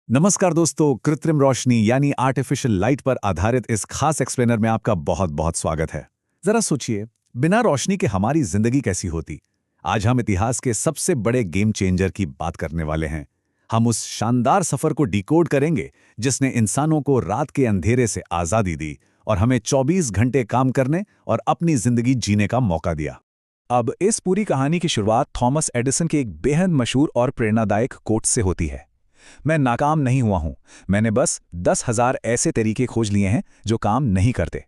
नमस्कार दोस्तों, कृत्रिम रोशनी यानी आर्टिफिशियल लाइट पर आधारित इस खास एक्सप्लेनर में आपका बहुत बहुत स्वागत है। जरा सोचिए, बिना रोशनी के हमारी जिंदगी कैसी होती। आज हम इतिहास के सबसे बड़े गेम चेंजर की बात करने वाले हैं। हम उस शानदार सफर को डिकोड करेंगे जिसने इंसानों को रात के अंधेरे से आजादी दी और हमें 24 घंटे काम करने और अपनी जिंदगी जीने का मौका दिया। अब इस पूरी कहानी की शुरुआत थॉमस एडिसन के एक बेहद मशहूर और प्रेरणादायक कोट से होती है। मैं नाकाम नहीं हुआ हूं, मैंने बस 10,000 ऐसे तरीके खोज लिए हैं जो काम नहीं करते।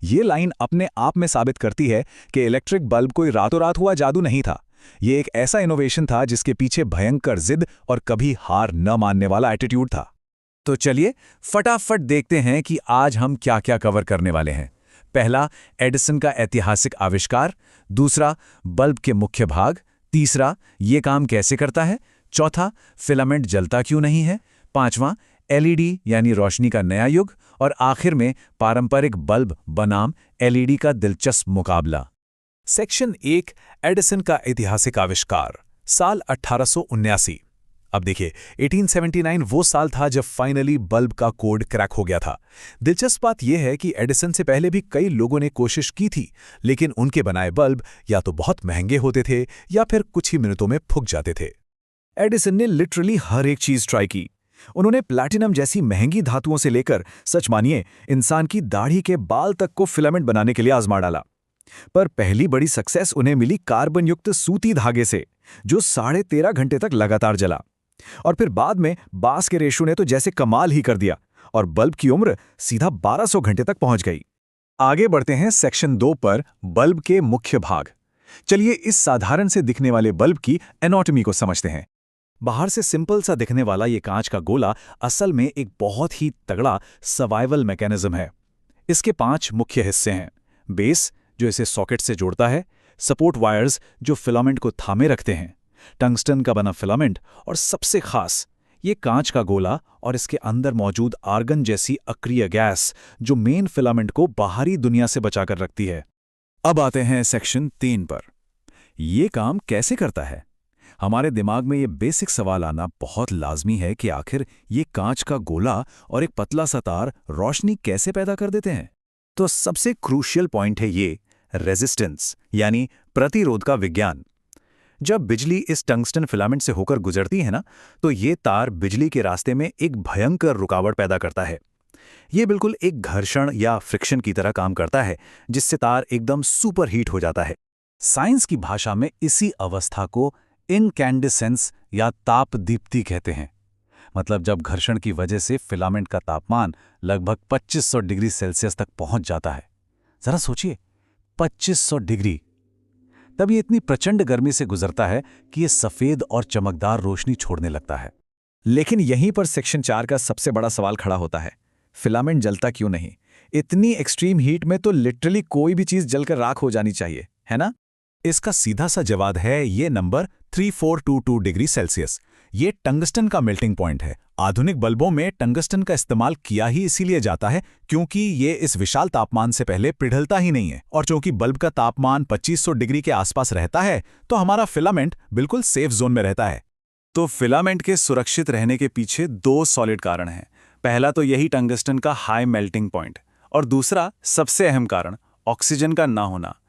ये लाइन अपने आप में साबित करती है कि इलेक्ट्रिक बल्ब कोई रातों रात हुआ जादू नहीं था। ये एक ऐसा इनोवेशन था जिसके पीछे भयंकर जिद और कभी हार न मानने वाला एटीट्यूड था। तो चलिए फटाफट देखते हैं कि आज हम क्या क्या कवर करने वाले हैं। पहला, एडिसन का ऐतिहासिक आविष्कार। दूसरा, बल्ब के मुख्य भाग। तीसरा, ये काम कैसे करता है। चौथा, फिलामेंट जलता क्यों नहीं है। पांचवां, एलईडी यानी रोशनी का नया युग। और आखिर में पारंपरिक बल्ब बनाम एलईडी का दिलचस्प मुकाबला। सेक्शन 1, एडिसन का ऐतिहासिक आविष्कार, साल 1879। अब देखिए, 1879 वो साल था जब फाइनली बल्ब का कोड क्रैक हो गया था। दिलचस्प बात यह है कि एडिसन से पहले भी कई लोगों ने कोशिश की थी, लेकिन उनके बनाए बल्ब या तो बहुत महंगे होते थे या फिर कुछ ही मिनटों में फूक जाते थे। एडिसन ने लिटरली हर एक चीज ट्राई की। उन्होंने प्लैटिनम जैसी महंगी धातुओं से लेकर, सच मानिए, इंसान की दाढ़ी के बाल तक को फिलामेंट बनाने के लिए आजमा डाला। पर पहली बड़ी सक्सेस उन्हें मिली कार्बन युक्त सूती धागे से, जो 13.5 घंटे तक लगातार जला। और फिर बाद में बास के रेशो ने तो जैसे कमाल ही कर दिया और बल्ब की उम्र सीधा 1200 घंटे तक पहुंच गई। आगे बढ़ते हैं सेक्शन 2 पर, बल्ब के मुख्य भाग। चलिए इस साधारण से दिखने वाले बल्ब की एनाटॉमी को समझते हैं। बाहर से सिंपल सा दिखने वाला ये कांच का गोला असल में एक बहुत ही तगड़ा सर्वाइवल मैकेनिज्म है। इसके 5 मुख्य हिस्से हैं। बेस, जो इसे सॉकेट से जोड़ता है। सपोर्ट वायर्स, जो फिलामेंट को थामे रखते हैं। टंगस्टन का बना फिलामेंट। और सबसे खास, ये कांच का गोला और इसके अंदर मौजूद आर्गन जैसी अक्रिय गैस, जो मेन फिलामेंट को बाहरी दुनिया से बचाकर रखती है। अब आते हैं सेक्शन 3 पर। ये काम कैसे करता है। हमारे दिमाग में ये बेसिक सवाल आना बहुत लाजमी है कि आखिर ये कांच का गोला और एक पतला सा तार रोशनी कैसे पैदा कर देते हैं। तो सबसे क्रूशियल पॉइंट है ये रेजिस्टेंस, यानी प्रतिरोध का विज्ञान। जब बिजली इस टंगस्टन फिलामेंट से होकर गुजरती है ना, तो ये तार बिजली के रास्ते में एक भयंकर रुकावट पैदा करता है। ये बिल्कुल एक घर्षण या फ्रिक्शन की तरह काम करता है, जिससे तार एकदम सुपर हीट हो जाता है। साइंस की भाषा में इसी अवस्था को इनकैंडेसेंस या ताप दीप्ति कहते हैं। मतलब जब घर्षण की वजह से फिलामेंट का तापमान लगभग 2500 डिग्री सेल्सियस तक पहुंच जाता है। जरा सोचिए, 2500 डिग्री। तब ये इतनी प्रचंड गर्मी से गुजरता है कि ये सफेद और चमकदार रोशनी छोड़ने लगता है। लेकिन यहीं पर सेक्शन 4 का सबसे बड़ा सवाल खड़ा होता है। फिलामेंट जलता क्यों नहीं। इतनी एक्सट्रीम हीट में तो लिटरली कोई भी चीज जलकर राख हो जानी चाहिए, है ना। इसका सीधा सा जवाब है ये नंबर 3422 डिग्री सेल्सियस। ये टंगस्टन का मेल्टिंग पॉइंट है। आधुनिक बल्बों में टंगस्टन का इस्तेमाल किया ही इसीलिए जाता है क्योंकि ये इस विशाल तापमान से पहले पिघलता ही नहीं है। और चूंकि बल्ब का तापमान 2500 डिग्री के आसपास रहता है, तो हमारा फिलामेंट बिल्कुल सेफ जोन में रहता है। तो फिलामेंट के सुरक्षित रहने के पीछे 2 सॉलिड कारण हैं। पहला तो यही टंगस्टन का हाई मेल्टिंग पॉइंट, और दूसरा सबसे अहम कारण ऑक्सीजन का ना होना।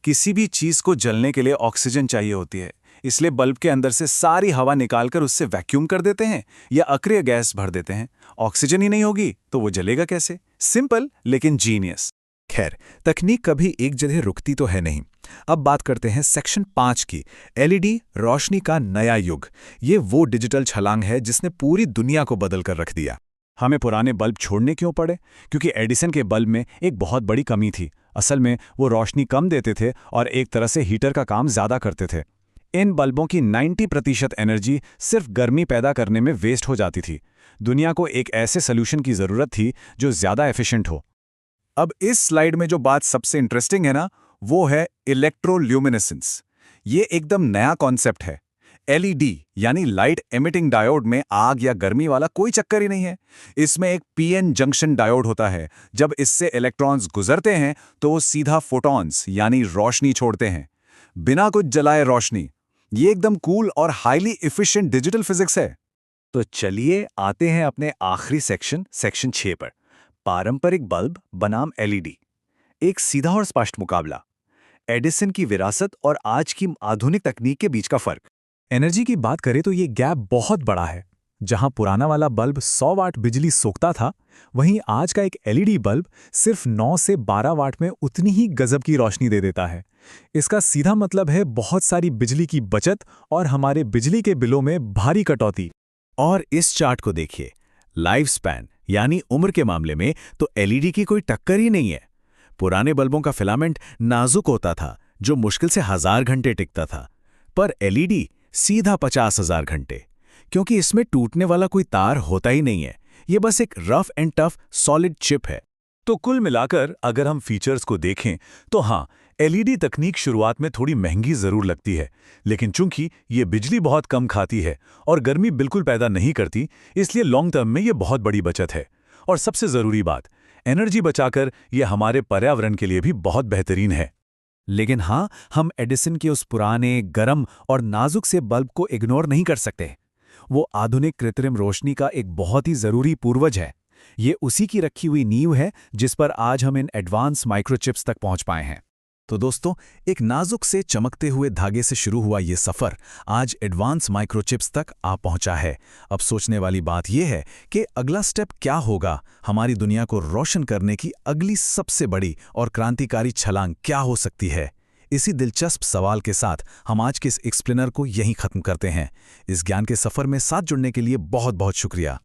किसी भी चीज को जलने के लिए ऑक्सीजन चाहिए होती है, इसलिए बल्ब के अंदर से सारी हवा निकालकर उससे वैक्यूम कर देते हैं या अक्रिय गैस भर देते हैं। ऑक्सीजन ही नहीं होगी तो वो जलेगा कैसे। सिंपल लेकिन जीनियस। खैर, तकनीक कभी एक जगह रुकती तो है नहीं। अब बात करते हैं सेक्शन 5 की, एलईडी, रोशनी का नया युग। ये वो डिजिटल छलांग है जिसने पूरी दुनिया को बदल कर रख दिया। हमें पुराने बल्ब छोड़ने क्यों पड़े। क्योंकि एडिसन के बल्ब में एक बहुत बड़ी कमी थी। असल में वो रोशनी कम देते थे और एक तरह से हीटर का काम ज्यादा करते थे। इन बल्बों की 90% एनर्जी सिर्फ गर्मी पैदा करने में वेस्ट हो जाती थी। दुनिया को एक ऐसे सोल्यूशन की जरूरत थी जो ज्यादा एफिशिएंट हो। अब इस स्लाइड में जो बात सबसे इंटरेस्टिंग है ना, वो है इलेक्ट्रोल्यूमिनेसेंस। ये एकदम नया कॉन्सेप्ट है। एलईडी यानी लाइट एमिटिंग डायोड में आग या गर्मी वाला कोई चक्कर ही नहीं है। इसमें एक पीएन जंक्शन डायोड होता है। जब इससे इलेक्ट्रॉन्स गुजरते हैं तो वो सीधा फोटॉन्स यानी रोशनी छोड़ते हैं, बिना कुछ जलाए रोशनी। ये एकदम कूल और हाईली एफिशिएंट डिजिटल फिजिक्स है। तो चलिए आते हैं अपने आखिरी सेक्शन 6 पर। पारंपरिक बल्ब बनाम एलईडी, एक सीधा और स्पष्ट मुकाबला। एडिसन की विरासत और आज की आधुनिक तकनीक के बीच का फर्क। एनर्जी की बात करें तो ये गैप बहुत बड़ा है। जहां पुराना वाला बल्ब 100 वाट बिजली सोखता था, वहीं आज का एक एलईडी बल्ब सिर्फ 9 से 12 वाट में उतनी ही गजब की रोशनी दे देता है। इसका सीधा मतलब है बहुत सारी बिजली की बचत और हमारे बिजली के बिलों में भारी कटौती। और इस चार्ट को देखिए, लाइफ स्पैन यानी उम्र के मामले में तो एलईडी की कोई टक्कर ही नहीं है। पुराने बल्बों का फिलामेंट नाजुक होता था, जो मुश्किल से 1000 घंटे टिकता था, पर एलईडी सीधा 50,000 घंटे, क्योंकि इसमें टूटने वाला कोई तार होता ही नहीं है। ये बस एक rough and tough solid chip है। तो कुल मिलाकर अगर हम फीचर्स को देखें तो हाँ, एलईडी तकनीक शुरुआत में थोड़ी महंगी जरूर लगती है, लेकिन चूंकि ये बिजली बहुत कम खाती है और गर्मी बिल्कुल पैदा नहीं करती, इसलिए लॉन्ग टर्म में ये बहुत बड़ी बचत है। और सबसे जरूरी बात, एनर्जी बचाकर ये हमारे पर्यावरण के लिए भी बहुत बेहतरीन है। लेकिन हाँ, हम एडिसन के उस पुराने, गर्म और नाजुक से बल्ब को इग्नोर नहीं कर सकते। वो आधुनिक कृत्रिम रोशनी का एक बहुत ही जरूरी पूर्वज है। ये उसी की रखी हुई नींव है जिस पर आज हम इन एडवांस माइक्रोचिप्स तक पहुंच पाए हैं। तो दोस्तों, एक नाजुक से चमकते हुए धागे से शुरू हुआ ये सफ़र आज एडवांस माइक्रोचिप्स तक आ पहुंचा है। अब सोचने वाली बात यह है कि अगला स्टेप क्या होगा, हमारी दुनिया को रोशन करने की अगली सबसे बड़ी और क्रांतिकारी छलांग क्या हो सकती है। इसी दिलचस्प सवाल के साथ हम आज के इस एक्सप्लेनर को यहीं ख़त्म करते हैं। इस ज्ञान के सफ़र में साथ जुड़ने के लिए बहुत बहुत शुक्रिया।